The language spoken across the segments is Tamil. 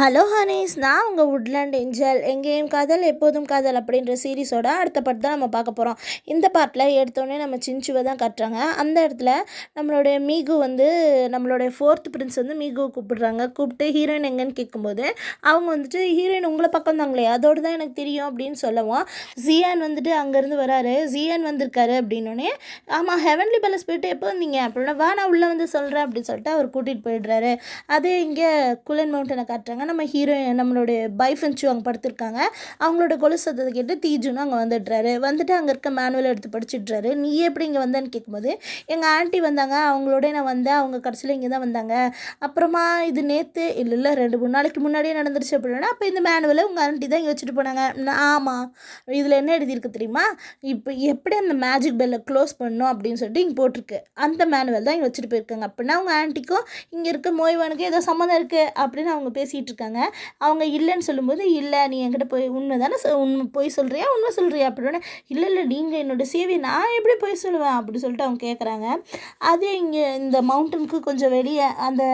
ஹலோ ஹனீஸ், நான் உங்கள் வுட்லேண்ட் ஏஞ்சல். எங்கேயும் காதல் எப்போதும் காதல் அப்படின்ற சீரீஸோட அடுத்த பார்ட் தான் நம்ம பார்க்க போகிறோம். இந்த பார்ட்டில் எடுத்தோடனே நம்ம சின்சுவை தான் கட்டுறாங்க. அந்த இடத்துல நம்மளுடைய மீகு நம்மளுடைய ஃபோர்த் பிரின்ஸ் மீகுவை கூப்பிட்டு ஹீரோயின் எங்கன்னு கேட்கும்போது அவங்க ஹீரோயின் உங்களை பக்கம் தாங்களே, அதோடு தான் எனக்கு தெரியும் அப்படின்னு சொல்லவும் ஜியான் அங்கேருந்து வராரு. ஜியான் வந்திருக்காரு அப்படின்னோடனே, ஆமாம் ஹெவன்லி பேலஸ் போயிட்டு எப்போ வந்தீங்க அப்படின்னா, வா நான் உள்ளே சொல்கிறேன் அப்படின்னு சொல்லிட்டு அவர் கூட்டிகிட்டு போயிடுறாரு. அதே இங்கே குலன் மவுண்டனை காட்டுறாங்க. நம்ம ஹீரோயின் நம்மளுடைய பைஃபன்ச்சு அங்கே படுத்திருக்காங்க. அவங்களோட கொலு சத்தத்தை கேட்டு தீஜுன்னு அங்கே வந்துட்டு அங்கே இருக்க மேனுவல் எடுத்து படிச்சுட்றாரு. நீ எப்படி இங்கே வந்தேன்னு கேட்கும்போது, எங்கள் ஆண்டி வந்தாங்க, அவங்களோட நான் வந்தேன், அவங்க கடைசியில் இங்கே தான் வந்தாங்க. அப்புறமா இது நேற்று இல்லை 2-3 நாளைக்கு முன்னாடியே நடந்துருச்சு அப்படின்னா, அப்போ இந்த மேனுவலை உங்கள் ஆண்டி தான் இங்கே வச்சுட்டு போனாங்க. ஆமாம், இதில் என்ன எழுதியிருக்கு தெரியுமா, இப்போ எப்படி அந்த மேஜிக் பெல்லை க்ளோஸ் பண்ணணும் அப்படின்னு சொல்லிட்டு இங்கே போட்டிருக்கு. அந்த மேனுவல் தான் இங்கே வச்சுட்டு போயிருக்காங்க. அப்படின்னா அவங்க ஆண்டிக்கும் இங்கே இருக்க மோய்வானுக்கு ஏதோ சம்மந்தம் இருக்குது அப்படின்னு அவங்க பேசிகிட்டு இருக்காங்க. அவங்க இல்லைன்னு சொல்லும்போது, இல்லை நீ என்கிட்ட போய் உண்மை தானே உண்மை போய் சொல்கிறியா உண்மை சொல்கிறியா அப்படின்னா, இல்லை நீங்கள் என்னோடய சேவையை நான் எப்படி போய் சொல்லுவேன் அப்படி சொல்லிட்டு அவங்க கேட்குறாங்க. அதே இங்கே இந்த மவுண்டனுக்கு கொஞ்சம் வெளியே அந்த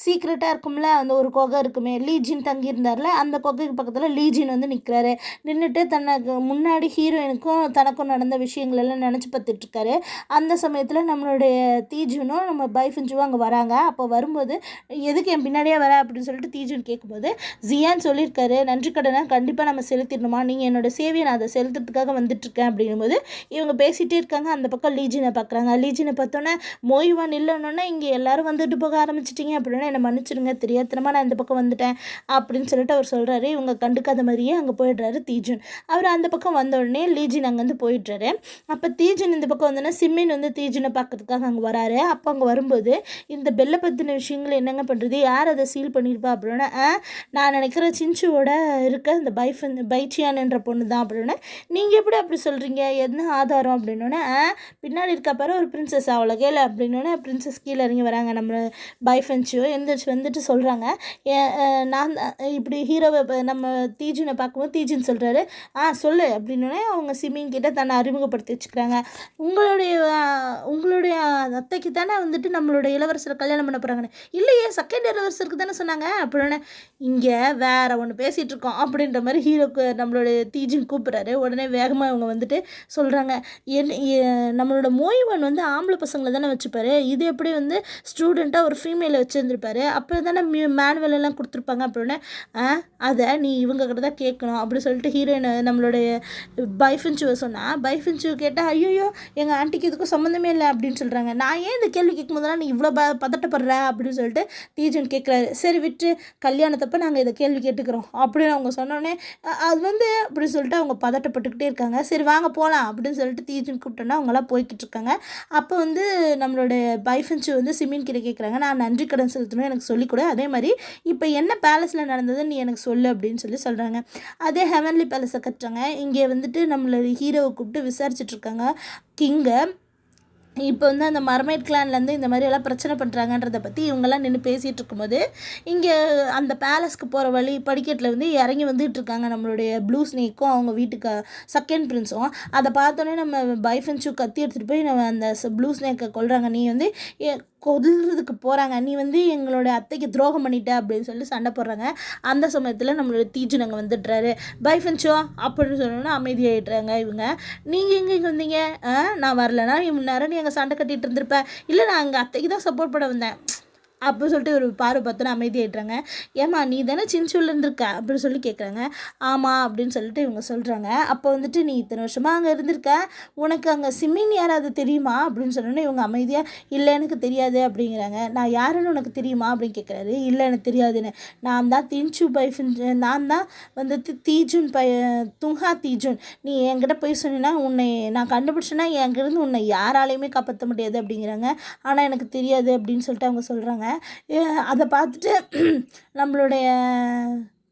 சீக்ரெட்டாக இருக்கும்ல, அந்த ஒரு குகை இருக்குமே, லீஜின் தங்கியிருந்தார்ல, அந்த குகைக்கு பக்கத்தில் லீஜின் நிற்கிறாரு. நின்றுட்டு தனக்கு முன்னாடி ஹீரோயினுக்கும் தனக்கும் நடந்த விஷயங்கள் எல்லாம் நினச்சி பார்த்துட்ருக்காரு. அந்த சமயத்தில் நம்மளுடைய தீஜுனும் நம்ம பைஃபன்ஜுவும் அங்கே வராங்க. அப்போ வரும்போது, எதுக்கு என் பின்னாடியே வர அப்படின்னு சொல்லிட்டு தீஜுன் கேட்கும்போது, ஜியான் சொல்லியிருக்காரு, நன்றி கடனை கண்டிப்பாக நம்ம செலுத்திடணுமா, நீங்கள் என்னோடய சேவையை நான் அதை செலுத்துறதுக்காக வந்துட்டுருக்கேன் அப்படிங்கும்போது இவங்க பேசிகிட்டே இருக்காங்க. அந்த பக்கம் லீஜினை பார்க்குறாங்க. லீஜினை பார்த்தோன்னே மோய்வான் இல்லைன்னொன்னே, இங்கே எல்லோரும் வந்துட்டு போக ஆரம்பிச்சிட்டிங்க அப்படின்னா என்னை மன்னிச்சிடுங்க, தெரியாதனமாக நான் இந்த பக்கம் வந்துட்டேன் அப்படின்னு சொல்லிட்டு அவர் சொல்கிறாரு. இவங்க கண்டுக்காத மாதிரியே அங்கே போயிடுறாரு தீஜுன். அவர் அந்த பக்கம் வந்த உடனே லீஜின் அங்கேருந்து போயிடுறாரு. அப்போ தீஜுன் இந்த பக்கம் வந்தோன்னா சிம்மின் தீஜுனை பார்க்கறதுக்காக அங்கே வராரு. அப்போ அங்கே வரும்போது இந்த பெல்லை பற்றின விஷயங்கள் என்னங்க பண்ணுறது, யார் அதை சீல் பண்ணியிருப்பா அப்படின்னா, நான் நினைக்கிறேன் சின்சுவோட இருக்க இந்த பைச்சியான் என்ற பொண்ணு தான் அப்படின்னா, நீங்கள் எப்படி அப்படி சொல்கிறீங்க, என்ன ஆதாரம் அப்படின்னோடனே, பின்னாடி இருக்க பாரு ஒரு பிரின்சஸ், அவளை கேளு அப்படின்னோடனே பிரின்சஸ் கீழே இறங்கி வராங்க. நம்ம பைஃபன்ச்சு வந்துட்டு சொல்கிறாங்க, நான் இப்படி ஹீரோவை நம்ம தீஜுனை பார்க்கும்போது தீஜுன்னு சொல்கிறாரு. சொல்லு அப்படின்னோடனே அவங்க சிம்மின் கிட்ட தன்னை அறிமுகப்படுத்தி வச்சுக்கிறாங்க. உங்களுடைய அத்தைக்கு தானே நம்மளோட இளவரசரை கல்யாணம் பண்ண போகிறாங்கன்னு. இல்லையே, செகண்ட் இளவரசருக்கு தானே சொன்னாங்க அப்படின்னா, இங்கே வேறு ஒன்று பேசிகிட்டு இருக்கோம் அப்படின்ற மாதிரி ஹீரோக்கு நம்மளுடைய தீஜின் கூப்பிட்றாரு. உடனே வேகமாக இவங்க சொல்கிறாங்க, நம்மளோட மோய்வன் ஆம்பளை பசங்களை தானே வச்சுப்பாரு, இது எப்படி ஸ்டூடெண்ட்டாக ஒரு ஃபீமேலை வச்சுருந்துருப்பாரு, அப்போ தானே மேனுவல் எல்லாம் கொடுத்துருப்பாங்க அப்படின்னா, அதை நீ இவங்க கிட்ட தான் கேட்கணும் அப்படி சொல்லிட்டு ஹீரோயின் நம்மளுடைய பைஃபன்ச்சுவை சொன்னால், பைஃபன்ச்சு கேட்டால், ஐயோ எங்கள் ஆண்டிக்கு இதுக்கும் சம்மந்தமே இல்லை அப்படின்னு சொல்கிறாங்க. நான் ஏன் இந்த கேள்வி கேட்கும்போதெல்லாம் நீ இவ்வளோ பதட்டப்படுற அப்படின்னு சொல்லிட்டு தீஜன் கேட்குறாரு. சரி விட்டு, கல்யாணத்தப்போ நாங்கள் இதை கேள்வி கேட்டுக்கிறோம் அப்படின்னு அவங்க சொன்னோடனே, அது அப்படி சொல்லிட்டு அவங்க பதட்டப்பட்டுக்கிட்டே இருக்காங்க. சரி வாங்க போகலாம் அப்படின்னு சொல்லிட்டு தீஜுன்னு கூப்பிட்டோன்னா அவங்களாம் போய்கிட்டு இருக்காங்க. அப்போ நம்மளுடைய பைஃபன்ச்சு சிமின் கிட்ட கேட்குறாங்க, நான் நன்றி கடன் செலுத்தணும், எனக்கு சொல்லிக்கூட, அதே மாதிரி இப்போ என்ன பேலஸில் நடந்ததுன்னு நீ எனக்கு சொல்லு அப்படின்னு சொல்கிறாங்க. அதே ஹெவன்லி பேலஸை கட்டுறாங்க. இங்கே நம்மளோட ஹீரோவை கூப்பிட்டு விசாரிச்சுட்ருக்காங்க கிங்கை. இப்போ அந்த மர்மைட் கிளான்லேருந்து இந்த மாதிரி எல்லாம் பிரச்சனை பண்ணுறாங்கன்றதை பற்றி இவங்கெல்லாம் நின்று பேசிகிட்டு இருக்கும்போது, இங்கே அந்த பேலஸ்க்கு போகிற வழி படிக்கட்டில் இறங்கி வந்துட்டு இருக்காங்க நம்மளுடைய ப்ளூ ஸ்னேக்கும் அவங்க வீட்டுக்கு செகண்ட் பிரின்ஸும். அதை பார்த்தோன்னே நம்ம பைஃபன்ச்சு கத்தி எடுத்துகிட்டு போய் நம்ம அந்த ப்ளூ ஸ்னேக்கை கொல்றாங்க. நீ கொல்றதுக்கு போகிறாங்க, நீ எங்களோட அத்தைக்கு துரோகம் பண்ணிட்ட அப்படின்னு சொல்லி சண்டை போடுறாங்க. அந்த சமயத்தில் நம்மளோட தீஜன் அங்கே வந்துடுறாரு. பைஃபன்ச்சோ அப்படின்னு சொன்னோன்னா அமைதியாகிடுறாங்க இவங்க. நீங்கள் எங்கே இங்கே வந்தீங்க, நான் வரலன்னா நேரம் நீ அங்கே சண்டை கட்டிகிட்டு இருந்திருப்பேன், இல்லை நான் எங்கள் அத்தைக்கு தான் சப்போர்ட் பண்ண வந்தேன் அப்படின்னு சொல்லிட்டு ஒரு பார்த்தோன்னா அமைதியாகிடுறாங்க. ஏம்மா நீ தானே சின்சூரில் இருந்திருக்க அப்படின்னு சொல்லி கேட்குறாங்க. ஆமாம் அப்படின்னு சொல்லிட்டு இவங்க சொல்கிறாங்க. அப்போ நீ இத்தனை வருஷமாக அங்கே இருந்திருக்க, உனக்கு அங்கே சிம்மின் யாராவது தெரியுமா அப்படின்னு சொன்னோன்னே இவங்க அமைதியாக, இல்லை எனக்கு தெரியாது அப்படிங்கிறாங்க. நான் யாருன்னு உனக்கு தெரியுமா அப்படின்னு கேட்குறாரு. இல்லை எனக்கு தெரியாதுன்னு. நான் தான் தின்சு பைஃபின், நான் தான் தீஜுன் துங்கா தீஜுன். நீ என்கிட்ட போய் சொன்னீங்கன்னா உன்னை நான் கண்டுபிடிச்சேன்னா என்கிட்ட உன்னை யாராலையுமே காப்பாற்ற முடியாது அப்படிங்கிறாங்க. ஆனால் எனக்கு தெரியாது அப்படின்னு சொல்லிட்டு அவங்க சொல்கிறாங்க. அதை பார்த்துட்டு நம்மளுடைய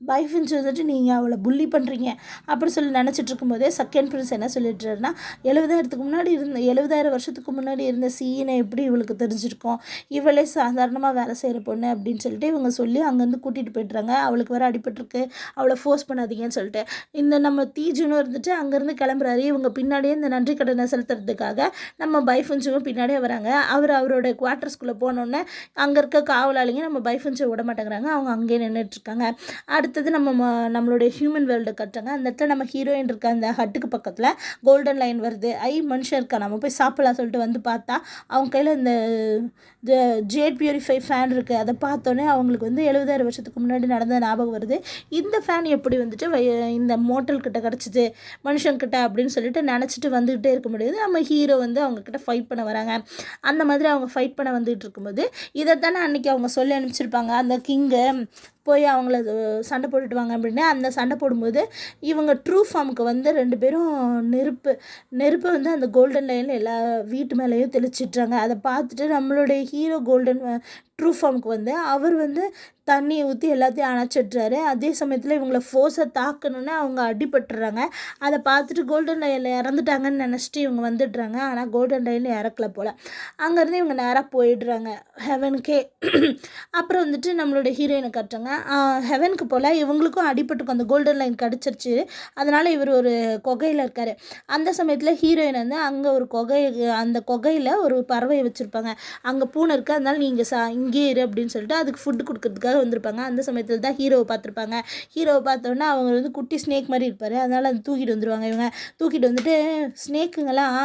வைஃப்னு வந்துட்டு நீங்கள் அவளை புள்ளி பண்ணுறீங்க அப்படி சொல்லி நினச்சிட்டு இருக்கும்போதே செகண்ட் பிரின்ஸ் என்ன சொல்லிட்டுறாருன்னா 70,000 வருஷத்துக்கு முன்னாடி இருந்த சீனை எப்படி இவளுக்கு தெரிஞ்சிருக்கும், இவளே சாதாரணமாக வேலை செய்கிற பொண்ணு அப்படின்னு சொல்லிட்டு இவங்க சொல்லி அங்கேருந்து கூட்டிகிட்டு போய்ட்றாங்க. அவளுக்கு வேறு அடிபட்டிருக்கு, அவளை ஃபோர்ஸ் பண்ணாதீங்கன்னு சொல்லிட்டு இந்த நம்ம தீஜுன்னு இருந்துட்டு அங்கேருந்து கிளம்புறாரு. இவங்க பின்னாடியே இந்த நன்றி கடனை செலுத்துறதுக்காக நம்ம பைஃபுன்ஸும் பின்னாடியே வராங்க. அவரோட குவார்ட்டர்ஸ்குள்ளே போனோடனே அங்கே இருக்க காவலாளிங்க நம்ம பைஃபுன்ஸை விட மாட்டேங்கிறாங்க. அவங்க அங்கேயே நின்றுட்டுருக்காங்க. அடுத்தது நம்மளுடைய ஹியூமன் வேர்ல்டு கட்டுறாங்க. அந்த இடத்துல நம்ம ஹீரோயின் இருக்க அந்த ஹட்டுக்கு பக்கத்தில் கோல்டன் லைன் வருது. மனுஷன் இருக்கா, நம்ம போய் சாப்பிடலாம் சொல்லிட்டு வந்து பார்த்தா அவங்க கையில் இந்த ஜேட் பியூரிஃபை ஃபேன் இருக்குது. அதை பார்த்தோன்னே அவங்களுக்கு வந்து 70,000 வருஷத்துக்கு முன்னாடி நடந்த ஞாபகம் வருது. இந்த ஃபேன் எப்படி வந்துட்டு இந்த மோட்டல்கிட்ட கிடச்சிது மனுஷன்கிட்ட அப்படின்னு சொல்லிட்டு நினச்சிட்டு வந்துக்கிட்டே இருக்க முடியாது. நம்ம ஹீரோ வந்து அவங்கக்கிட்ட ஃபைட் பண்ண வராங்க. அந்த மாதிரி அவங்க ஃபைட் பண்ண வந்துகிட்டு இருக்கும்போது இதைத்தானே அன்றைக்கி அவங்க சொல்லி அனுப்பிச்சிருப்பாங்க, அந்த கிங்கு போய் அவங்கள சண்டை போட்டுட்டு வாங்க அப்படின்னு. அந்த சண்டை போடும்போது இவங்க ட்ரூ ஃபார்முக்கு வந்து 2 பேரும் நெருப்பு வந்து அந்த கோல்டன் லைனில் எல்லா வீட்டு மேலேயும் தெளிச்சிட்றாங்க. அதை பார்த்துட்டு நம்மளுடைய ஹீரோ கோல்டன் ட்ரூ ஃபார்முக்கு வந்து அவர் வந்து தண்ணியை ஊற்றி எல்லாத்தையும் அணைச்சிட்றாரு. அதே சமயத்தில் இவங்களை ஃபோர்ஸை தாக்கணுன்னு அவங்க அடிபட்டுறாங்க. அதை பார்த்துட்டு கோல்டன் லைனில் இறந்துட்டாங்கன்னு நினச்சிட்டு இவங்க வந்துடுறாங்க. ஆனால் கோல்டன் லைனில் இறக்கல போல். அங்கேருந்து இவங்க நேராக போயிடுறாங்க ஹெவனுக்கே. அப்புறம் வந்துட்டு நம்மளோட ஹீரோயினை காட்டுறாங்க. ஹெவனுக்கு போல் இவங்களுக்கும் அடிபட்டுக்கும் அந்த கோல்டன் லைன் கிடச்சிருச்சு. அதனால் இவர் ஒரு குகையில் இருக்கார். அந்த சமயத்தில் ஹீரோயின் வந்து அங்கே ஒரு அந்த குகையில் ஒரு பறவையை வச்சுருப்பாங்க. அங்கே பூனை இருக்குது, அதனால் நீங்கள் இங்கே இரு அப்படின்னு சொல்லிட்டு அதுக்கு ஃபுட்டு கொடுக்கறதுக்காக வந்திருப்பாங்க. அந்த சமயத்தில் தான் ஹீரோவை பார்த்துருப்பாங்க. ஹீரோவை பார்த்தோன்னா அவங்க வந்து குட்டி ஸ்னேக் மாதிரி இருப்பார். அதனால் அது தூக்கிட்டு வந்துடுவாங்க. இவங்க தூக்கிட்டு வந்துட்டு ஸ்னேக்குங்கெல்லாம்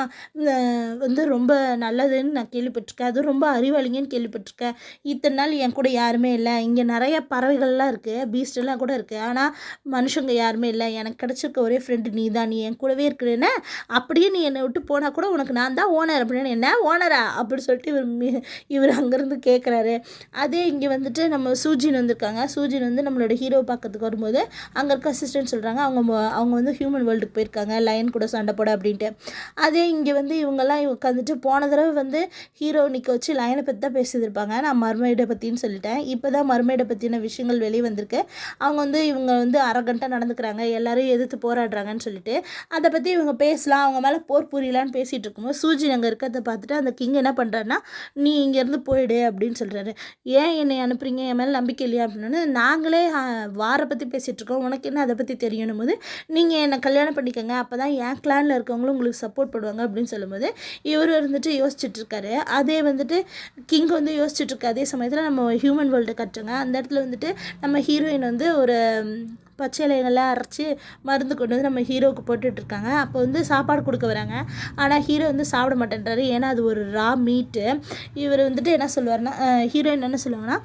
வந்து ரொம்ப நல்லதுன்னு நான் கேள்விப்பட்டிருக்கேன், அதுவும் ரொம்ப அறிவாளிங்கன்னு கேள்விப்பட்டிருக்கேன். இத்தனை நாள் என் கூட யாருமே இல்லை, இங்கே நிறைய பறவைகள்லாம் இருக்குது, பீஸ்டெல்லாம் கூட இருக்குது, ஆனால் மனுஷங்க யாருமே இல்லை, எனக்கு கிடச்சிருக்க ஒரே ஃப்ரெண்டு நீ தான், நீ என் கூடவே இருக்கிறேன்னா, அப்படியே நீ என்னை விட்டு போனால் கூட உனக்கு நான் தான் ஓனர் அப்படின்னு. என்ன ஓனரா அப்படின்னு சொல்லிட்டு இவர் அங்கேருந்து கேட்குறாரு. அதே இங்கே வந்துட்டு நம்ம சூஜின் வந்திருக்காங்க. சூஜின் வந்து நம்மளோட ஹீரோவை பார்க்கறதுக்கு வரும்போது அங்கே இருக்க அசிஸ்டன்ட் சொல்கிறாங்க அவங்க வந்து ஹியூமன் வேர்ல்டுக்கு போயிருக்காங்க லயன் கூட சண்டை போட அப்படின்ட்டு. அதே இங்கே வந்து இவங்கெல்லாம் உட்காந்துட்டு போன தடவை வந்து ஹீரோ நிற்க வச்சு லயனை பற்றி தான் பேசியிருப்பாங்க. நான் மர்மைடை பற்றின்னு சொல்லிட்டேன். இப்போ தான் மர்மைடை பற்றின விஷயங்கள் வெளியே வந்திருக்கு. அவங்க வந்து இவங்க வந்து அரகண்ட்டாக நடந்துக்கிறாங்க, எல்லோரும் எதிர்த்து போராடுறாங்கன்னு சொல்லிட்டு அதை பற்றி இவங்க பேசலாம், அவங்க மேலே போர் புரியலான்னு பேசிகிட்டு இருக்கும்போது சூஜின் அங்கே இருக்கிறத பார்த்துட்டு அந்த கிங் என்ன பண்ணுறாருன்னா, நீ இங்கேருந்து போயிடு அப்படின்னு சொல்கிறாரு. ஏன் என்னை அனுப்புறீங்க, என் மேலே நம்பிக்கை இல்லையா அப்படின்னு. நாங்களே வாரை பற்றி பேசிகிட்ருக்கோம், உனக்கு என்ன அதை பற்றி தெரியணும் போது நீங்கள் என்னை கல்யாணம் பண்ணிக்கோங்க, அப்போ தான் என் கிளானில் இருக்கவங்களும் உங்களுக்கு சப்போர்ட் பண்ணுவாங்க அப்படின்னு சொல்லும்போது இவர் வந்துட்டு யோசிச்சுட்ருக்காரு. அதே வந்துட்டு கிங் வந்து யோசிச்சுட்ருக்காரு. அதே சமயத்தில் நம்ம ஹியூமன் வேர்ல்டு கட்டுறோங்க. அந்த இடத்துல வந்துட்டு நம்ம ஹீரோயின் வந்து ஒரு பச்சை இலைகள்லாம் அரைச்சி மருந்து கொண்டு வந்து நம்ம ஹீரோவுக்கு போட்டுட்ருக்காங்க. அப்போ வந்து சாப்பாடு கொடுக்க வராங்க. ஆனால் ஹீரோ வந்து சாப்பிட மாட்டேன்றாரு, ஏன்னா அது ஒரு ரா மீட்டு. இவர் வந்துட்டு என்ன சொல்லுவார்னா, ஹீரோயின் என்ன சொல்லுவாங்கன்னா,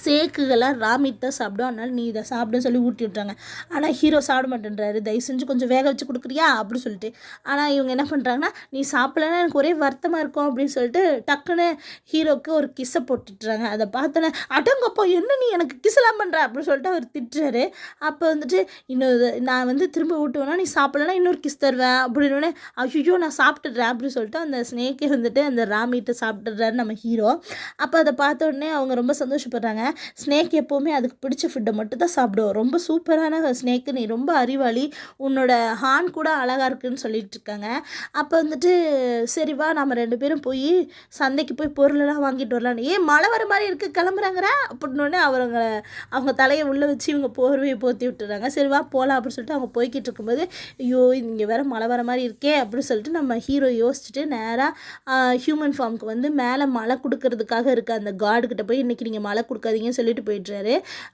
சேக்குகள்லாம் ரா மீட் தான் சாப்பிடும், அதனால் நீ இதை சாப்பிடுன்னு சொல்லி ஊட்டி விட்றாங்க. ஆனால் ஹீரோ சாப்பிட மாட்டேன்றாரு. தயவு செஞ்சு கொஞ்சம் வேக வச்சு கொடுக்குறியா அப்படி சொல்லிட்டு. ஆனால் இவங்க என்ன பண்ணுறாங்கன்னா, நீ சாப்பிட்லன்னா எனக்கு ஒரே வருத்தமாக இருக்கும் அப்படின்னு சொல்லிட்டு டக்குன்னு ஹீரோவுக்கு ஒரு கிஸ்ஸை போட்டுட்டுறாங்க. அதை பார்த்தோன்னே அடங்கப்போ என்ன நீ எனக்கு கிஸ்ஸெல்லாம் பண்ணுற அப்படின்னு சொல்லிட்டு அவர் திட்டுறாரு. அப்போ வந்துட்டு இன்னொரு நான் வந்து திரும்ப ஊட்டுவேன்னா நீ சாப்பிட்லன்னா இன்னொரு கிஸ் தருவேன் அப்படின்னு. ஐயோ நான் சாப்பிட்டுடுறேன் அப்படின்னு சொல்லிட்டு அந்த ஸ்னேக்கே வந்துட்டு அந்த ரா மீட்டை சாப்பிட்டுடுறாரு நம்ம ஹீரோ. அப்போ அதை பார்த்த உடனே அவங்க ரொம்ப சந்தோஷப்படுறாங்க. ஸ்னேக் எப்போவுமே அதுக்கு பிடிச்ச ஃபுட்டை மட்டும் தான் சாப்பிடுவோம், ரொம்ப சூப்பரான ஸ்னேக்கு, நீ ரொம்ப அறிவாளி, உன்னோட ஹார்ன் கூட அழகாக இருக்குன்னு சொல்லிட்டு இருக்காங்க. அப்போ வந்துட்டு சரி வா நம்ம 2 பேரும் போய் சந்தைக்கு போய் பொருளெல்லாம் வாங்கிட்டு வரலான்னு. ஏன் மழை வர மாதிரி இருக்குது கிளம்புறாங்கிற அப்படின்னோடனே அவங்க தலையை உள்ளே வச்சு இவங்க போர்வையை போற்றி விட்டுறாங்க. சரி வா போகலாம் அப்படின்னு சொல்லிட்டு அவங்க போய்கிட்டு இருக்கும்போது ஐயோ இங்கே வேறு மழை வர மாதிரி இருக்கே அப்படின்னு சொல்லிட்டு நம்ம ஹீரோ யோசிச்சுட்டு நேராக ஹியூமன் ஃபார்முக்கு வந்து மேலே மழை கொடுக்கறதுக்காக இருக்க அந்த கார்டுக்கிட்ட போய் இன்றைக்கி நீங்கள் மழை கொடுக்காதீங்கன்னு சொல்லிட்டு போயிட்டுறாரு.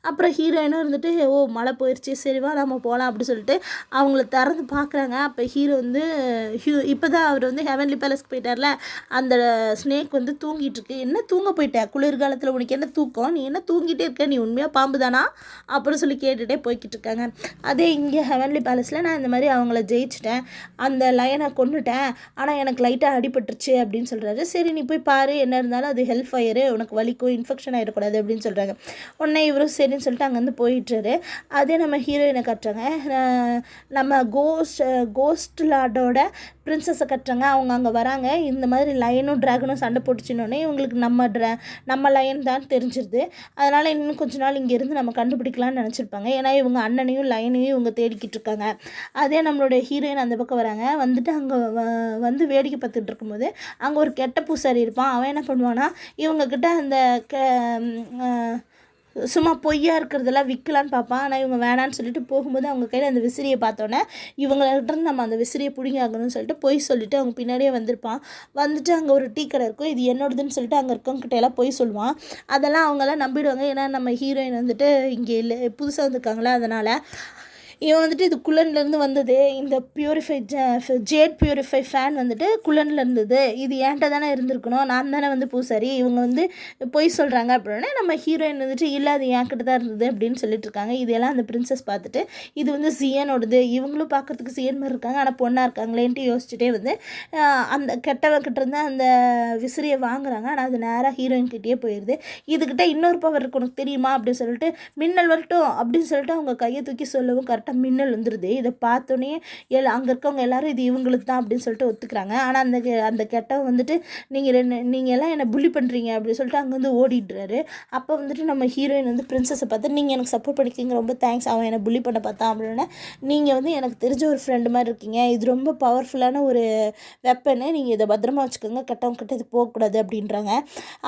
அப்புறம் ஹீரோயினும் இருந்துட்டு ஓ மழை போயிடுச்சு சரி வா நம்ம போகலாம் அப்படி சொல்லிட்டு அவங்கள திறந்து பார்க்குறாங்க. அப்போ ஹீரோ வந்து இப்போ தான் அவர் வந்து ஹெவன்லி பேலஸ்க்கு போயிட்டார்ல, அந்த ஸ்னேக் வந்து தூங்கிட்டு இருக்கு. என்ன தூங்க போயிட்டேன் குளிர்காலத்தில், உனக்கு என்ன தூக்கம், நீ என்ன தூங்கிட்டே இருக்க, நீ உண்மையாக பாம்பு தானா அப்படின்னு சொல்லி கேட்டுகிட்டே போய்கிட்டு இருக்காங்க. அதே இங்கே ஹெவன்லி பேலஸில் நான் இந்த மாதிரி அவங்கள ஜெயிச்சிட்டேன், அந்த லயனை கொண்டுட்டேன், ஆனால் எனக்கு லைட்டாக அடிபட்டுருச்சு அப்படின்னு சொல்கிறாரு. சரி நீ போய் பாரு, என்ன இருந்தாலும் அது ஹெல்ப் ஃபயரு, உனக்கு வலிக்கும் இன்ஃபெக்ஷன் ஆகிடக்கூடாது அப்படின்னு சொல்கிறாங்க. உடனே இவரும் சரின்னு சொல்லிட்டு அங்கேருந்து போயிட்டுறாரு. அதே நம்ம ஹீரோயினை காட்டுறாங்க. நம்ம கோஸ்ட் லார்டோட பிரின்சஸை கட்டுறாங்க. அவங்க அங்கே வராங்க. இந்த மாதிரி லயனும் ட்ராகனும் சண்டை போட்டுச்சுன்னொடனே இவங்களுக்கு நம்ம லயன் தான் தெரிஞ்சிருது. அதனால் இன்னும் கொஞ்ச நாள் இங்கேருந்து நம்ம கண்டுபிடிக்கலாம்னு நினச்சிருப்பாங்க. ஏன்னா இவங்க அண்ணனையும் லயனையும் இவங்க தேடிக்கிட்டு இருக்காங்க. அதே நம்மளுடைய ஹீரோயின் அந்த பக்கம் வராங்க. வந்துட்டு அங்கே வந்து வேடிக்கை பார்த்துட்டு இருக்கும்போது அங்கே ஒரு கெட்ட பூசாரி இருப்பான். அவன் என்ன பண்ணுவான்னா இவங்கக்கிட்ட அந்த சும்மா பொய்யா இருக்கிறதெல்லாம் விற்கலான்னு பார்ப்பான். ஆனால் இவங்க வேணான்னு சொல்லிட்டு போகும்போது அவங்க கையில் அந்த விசிறியை பார்த்தோன்னே இவங்கள்ட்ட நம்ம அந்த விசிறியை பிடிங்கி ஆகணும்னு சொல்லிட்டு பொய் சொல்லிட்டு அவங்க பின்னாடியே வந்திருப்பான். வந்துட்டு அங்கே ஒரு டீ கடை இருக்கும், இது என்னோடதுன்னு சொல்லிட்டு அங்கே இருக்கவங்ககிட்ட எல்லாம் பொய் சொல்லுவான். அதெல்லாம் அவங்கெல்லாம் நம்பிடுவாங்க. ஏன்னா நம்ம ஹீரோயின் வந்துட்டு இங்கே இல்லை, புதுசாக வந்துருக்காங்களே, அதனால் இவன் வந்துட்டு இது குள்ளன்லேருந்து வந்தது. இந்த ஜேட் பியூரிஃபை ஃபேன் வந்துட்டு குள்ளனில் இருந்தது. இது ஏன்ட்ட தானே இருந்திருக்கணும், நான் தானே வந்து பூசாரி, இவங்க வந்து பொய் சொல்கிறாங்க அப்படின்னா நம்ம ஹீரோயின் வந்துட்டு இல்லை அது என்கிட்ட தான் இருந்தது அப்படின்னு சொல்லிட்டு இருக்காங்க. இதெல்லாம் அந்த பிரின்சஸ் பார்த்துட்டு இது வந்து சியனோடது, இவங்களும் பார்க்குறதுக்கு சியன் மாதிரி இருக்காங்க ஆனால் பொண்ணாக இருக்காங்களேன்ட்டு யோசிச்சுட்டே வந்து அந்த கெட்டவங்கிட்ட இருந்து அந்த விசிறியை வாங்குறாங்க. ஆனால் அது நேராக ஹீரோயின் கிட்டேயே போயிடுது. இதுக்கிட்ட இன்னொரு பவர் இருக்கு உனக்கு தெரியுமா அப்படின்னு சொல்லிட்டு மின்னல் வரட்டும் அப்படின்னு சொல்லிட்டு அவங்க கையை தூக்கி சொல்லவும் கரெக்டாக மின்னல் வந்துடுது. இதை பார்த்தோன்னே அங்கே இருக்கவங்க எல்லாரும் இது இவங்களுக்கு தான் அப்படின்னு சொல்லிட்டு ஒத்துக்கிறாங்க. ஆனால் அந்த கெட்டவன் வந்துட்டு நீங்கள் எல்லாம் என்னை புள்ளி பண்ணுறீங்க அப்படின்னு சொல்லிட்டு அங்கே வந்து ஓடிடுறாரு. அப்போ வந்துட்டு நம்ம ஹீரோயின் வந்து பிரின்சஸை பார்த்து நீங்கள் எனக்கு சப்போர்ட் பண்ணிக்கிங்க, ரொம்ப தேங்க்ஸ், அவன் என்னை புள்ளி பண்ண பார்த்தான் அப்படின்னா நீங்கள் வந்து எனக்கு தெரிஞ்ச ஒரு ஃப்ரெண்டு மாதிரி இருக்கீங்க, இது ரொம்ப பவர்ஃபுல்லான ஒரு வெப்பனு, நீங்கள் இதை பத்திரமா வச்சுக்கோங்க, கெட்டவங்க கிட்ட இது போகக்கூடாது அப்படின்றாங்க.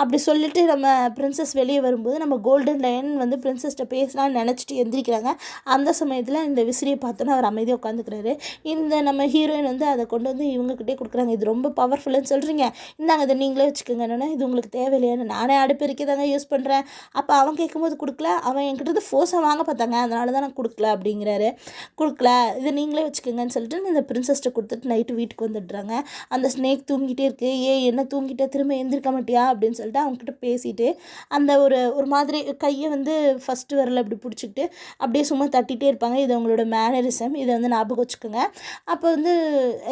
அப்படி சொல்லிட்டு நம்ம பிரின்சஸ் வெளியே வரும்போது நம்ம கோல்டன் லயன் வந்து பிரின்சஸ்கிட்ட பேசலாம்னு நினச்சிட்டு எந்திரிக்கிறாங்க. அந்த சமயத்தில் இந்த விசிறியை பார்த்தோன்னா அவர் அமைதியாக உட்காந்துக்கிறாரு. இந்த நம்ம ஹீரோயின் வந்து அதை கொண்டு வந்து இவங்ககிட்டே கொடுக்குறாங்க. இது ரொம்ப பவர்ஃபுல்லுன்னு சொல்கிறீங்க, இந்தாங்க இதை நீங்களே வச்சுக்கோங்க. என்னென்னா இது உங்களுக்கு தேவையில்லையான்னு, நானே அடுப்பெருக்கி தாங்க யூஸ் பண்ணுறேன். அப்போ அவன் கேட்கும்போது கொடுக்கல, அவன் என்கிட்ட ஃபோர்ஸாக வாங்க பார்த்தாங்க, அதனால தான் நான் கொடுக்கல அப்படிங்கிறாரு. கொடுக்கல, இதை நீங்களே வச்சுக்கோங்கன்னு சொல்லிட்டு இந்த பிரின்சஸ்ட்டை கொடுத்துட்டு நைட்டு வீட்டுக்கு வந்துடுறாங்க. அந்த ஸ்னேக் தூங்கிட்டே இருக்குது. என்ன தூங்கிட்டே திரும்ப எந்திரிக்க மாட்டியா அப்படின்னு சொல்லிட்டு அவங்ககிட்ட பேசிட்டு அந்த ஒரு மாதிரி கையை வந்து ஃபஸ்ட்டு வரல அப்படி பிடிச்சிக்கிட்டு அப்படியே சும்மா தட்டிகிட்டே இருப்பாங்க. இது அவங்களோட மேனரிசம், இதை வந்து ஞாபகம் வச்சுக்கோங்க. அப்போ வந்து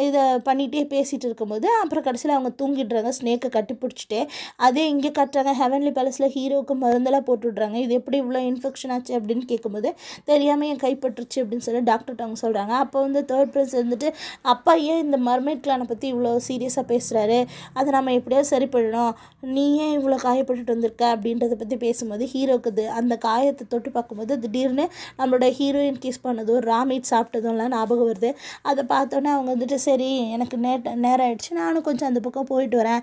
இதை பண்ணிகிட்டே பேசிகிட்டு இருக்கும்போது அப்புறம் கடைசியில் அவங்க தூங்கிடுறாங்க, ஸ்னேக்கை கட்டி பிடிச்சிட்டே. அதே இங்கே கட்டுறாங்க ஹெவன்லி பேலஸில் ஹீரோவுக்கு மருந்தெல்லாம் போட்டு விட்றாங்க. இது எப்படி இவ்வளோ இன்ஃபெக்ஷன் ஆச்சு அப்படின்னு கேட்கும்போது தெரியாமல் என் கைப்பற்றுச்சு அப்படின்னு சொல்லி டாக்டர்கிட்ட அவங்க சொல்கிறாங்க. அப்போ வந்து தேர்ட் பிரின்ஸ் வந்துட்டு அப்பா ஏன் இந்த மர்மைட் கிளானை பற்றி இவ்வளோ சீரியஸாக பேசுகிறாரு, அதை நம்ம எப்படியாவது சரி பண்ணணும், நீ ஏன் இவ்வளோ காயப்பட்டுட்டு வந்திருக்க அப்படின்றத பற்றி பேசும்போது ஹீரோவுக்கு அந்த காயத்தை தொட்டு பார்க்கும்போது திடீர்னு நம்மளோட ஹீரோயின் கிஸ் பண்ணதும் ராமீட் சாப்பிட்டதும்லாம் ஞாபகம் வருது. அதை பார்த்தோன்னே அவங்க வந்துட்டு சரி எனக்கு நேரம் ஆகிடுச்சு, நானும் கொஞ்சம் அந்த பக்கம் போயிட்டு வரேன்,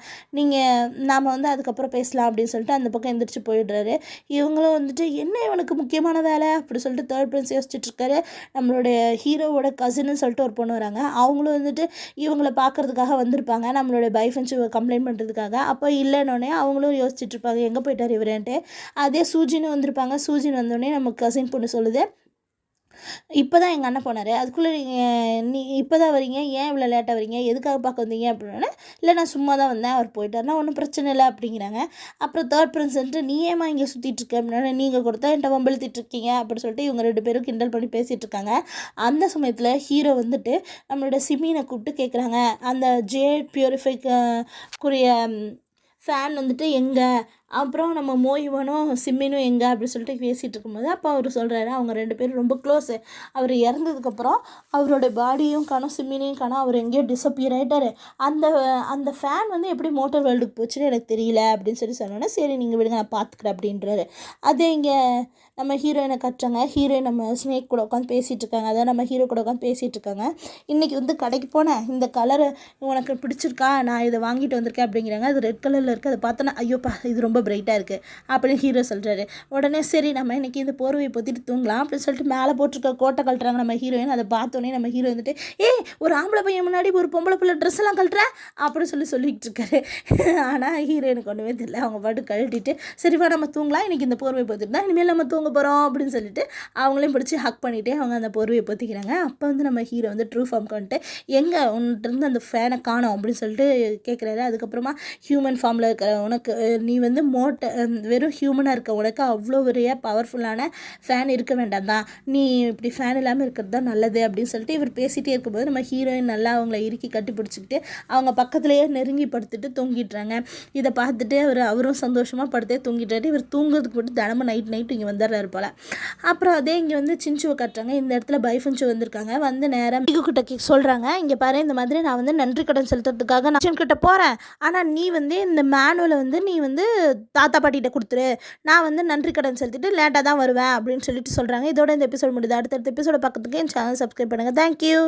நாம் வந்து அதுக்கப்புறம் பேசலாம் அப்படின்னு சொல்லிட்டு அந்த பக்கம் எந்திரிச்சு போயிடுறாரு. இவங்களும் வந்துட்டு என்ன இவனுக்கு முக்கியமான வேலை அப்படி சொல்லிட்டு தேர்ட் பிரின்ஸ் யோசிச்சுட்ருக்காரு. நம்மளுடைய ஹீரோவோட கசின்னு சொல்லிட்டு ஒரு பொண்ணு வராங்க. அவங்களும் வந்துட்டு இவங்கள பார்க்குறதுக்காக வந்திருப்பாங்க, நம்மளோட பைஃப்ரெண்ட்ஸு கம்ப்ளைண்ட் பண்ணுறதுக்காக. அப்போ இல்லைன்னொடனே அவங்களும் யோசிச்சுட்ருப்பாங்க எங்கே போயிட்டார் இவரேன்ட்டு. அதே சூஜின்னு வந்திருப்பாங்க. சூஜின் வந்தோடனே நம்ம கசின் பொண்ணு சொல்லுது இப்போ தான் எங்கள் அண்ணன் போனார், அதுக்குள்ளே நீ இப்போ தான் வரீங்க, ஏன் இவ்வளோ லேட்டாக வரீங்க, எதுக்காக பார்க்க வந்தீங்க அப்படின்னா இல்லை நான் சும்மா தான் வந்தேன், அவர் போயிட்டார்னா ஒன்றும் பிரச்சனை இல்லை அப்படிங்கிறாங்க. அப்புறம் தேர்ட் பிரின்ஸ் வந்துட்டு நீ ஏமா இங்கே சுற்றிட்டுருக்க அப்படின்னா நீங்கள் கொடுத்தா என்கிட்ட வம்பழுத்திட்டுருக்கீங்க அப்படின்னு சொல்லிட்டு இவங்க 2 பேரும் கிண்டல் பண்ணி பேசிகிட்டு இருக்காங்க. அந்த சமயத்தில் ஹீரோ வந்துட்டு நம்மளோட சிமினை கூப்பிட்டு கேட்குறாங்க அந்த ஜேட் பியூரிஃபைக்குரிய ஃபேன் வந்துட்டு எங்கே, அப்புறம் நம்ம மோயிவனும் சிம்மினும் எங்கே அப்படின்னு சொல்லிட்டு பேசிகிட்டு இருக்கும்போது அப்போ அவர் சொல்கிறாரு அவங்க 2 பேரும் ரொம்ப க்ளோஸு, அவர் இறந்ததுக்கப்புறம் அவரோட பாடியும் காணும் சிம்மினையும் காணும், அவர் எங்கேயோ டிஸப்பியர் ஆகிட்டார், அந்த ஃபேன் வந்து எப்படி மோட்டர் வேர்ல்டுக்கு போச்சுன்னு எனக்கு தெரியல அப்படின்னு சொன்னோன்னே சரி நீங்கள் விடுங்க நான் பார்த்துக்கிறேன் அப்படின்றாரு. அதே இங்கே நம்ம ஹீரோயினை கட்டுறாங்க. ஹீரோயின் நம்ம ஸ்னேக் கூட உட்காந்து பேசிகிட்டு இருக்காங்க, அதான் நம்ம ஹீரோ கூட உட்காந்து பேசிகிட்டு இருக்காங்க. இன்றைக்கி வந்து கடைக்கு போனேன், இந்த கலரு உனக்கு பிடிச்சிருக்கா, நான் இதை வாங்கிட்டு வந்திருக்கேன் அப்படிங்கிறாங்க. அது ரெட் கலரில் இருக்குது, அதை பார்த்தோன்னா ஐயோப்பா இது ரொம்ப பிரைட்டாக இருக்குது அப்படின்னு ஹீரோ சொல்கிறாரு. உடனே சரி நம்ம இன்றைக்கி இந்த போர்வையை பொத்திட்டு தூங்கலாம் அப்படின்னு சொல்லிட்டு மேலே போட்டிருக்க கோட்டை கழட்டுறாங்க நம்ம ஹீரோயின். அதை பார்த்தோன்னே நம்ம ஹீரோ வந்துட்டு ஒரு ஆம்பளை பையன் முன்னாடி ஒரு பொம்பளை பிள்ளை ட்ரெஸ் எல்லாம் கழட்டுறேன் அப்படின்னு சொல்லிக்கிட்டு இருக்காரு. ஆனால் ஹீரோயினுக்கு ஒன்றுமே தெரியல. அவங்க பாட்டு கழட்டிட்டு சரிவா நம்ம தூங்கலாம், இன்றைக்கி இந்த போர்வையை பொத்திட்டு தான் இனிமேல் நம்ம தூங்க போகிறோம் அப்படின்னு சொல்லிட்டு அவங்களையும் பிடிச்சி ஹக் பண்ணிவிட்டு அவங்க அந்த போர்வையை பொத்திக்கிறாங்க. அப்போ வந்து நம்ம ஹீரோ வந்து ட்ரூ ஃபார்ம்க்கு வந்துட்டு எங்கே உன்கிட்ட அந்த ஃபேனை காணோம் அப்படின்னு சொல்லிட்டு கேட்குறாரு. அதுக்கப்புறமா ஹியூமன் ஃபார்மில் இருக்கிற உனக்கு நீ வந்து வெறும் ஹியூமனாக இருக்க உனக்கு அவ்வளோ பெரிய பவர்ஃபுல்லான ஃபேன் இருக்க வேண்டாம் தான், நீ இப்படி ஃபேன் இல்லாமல் இருக்கிறது தான் நல்லது அப்படின்னு சொல்லிட்டு இவர் பேசிகிட்டே இருக்கும்போது நம்ம ஹீரோயின் நல்லா அவங்கள இறுக்கி கட்டி பிடிச்சிக்கிட்டு அவங்க பக்கத்துலேயே நெருங்கி படுத்துட்டு தூங்கிட்டுறாங்க. இதை பார்த்துட்டு அவரும் சந்தோஷமாக படுத்தே தூங்கிட்டாரு. இவர் தூங்குறதுக்கு மட்டும் தினமும் நைட்டு இங்கே வந்துடுறாரு போல். அப்புறம் அதே இங்கே வந்து சிஞ்சுவை கட்டுறாங்க. இந்த இடத்துல பைஃபன்ச்சு வந்திருக்காங்க. வந்து நேரம் மிகு கிட்ட சொல்கிறாங்க, இங்கே பாரு இந்த மாதிரி நான் வந்து நன்றி கடன் செலுத்துறதுக்காக நான் கிட்ட போகிறேன், ஆனால் நீ வந்து இந்த மேனுவலை வந்து நீ வந்து தாத்தா பாட்டிகிட்ட கொடுத்துரு, நான் வந்து நன்றி கடன் செலுத்திட்டு லேட்டாக தான் வருவேன் அப்படின்னு சொல்லிட்டு சொல்கிறாங்க. இதோட இந்த எபிசோட் முடியுது. அடுத்தடுத்த எபிசோட பார்க்கறதுக்கு என் சேனல் சப்ஸ்கிரைப் பண்ணுங்கள். தேங்க்யூ.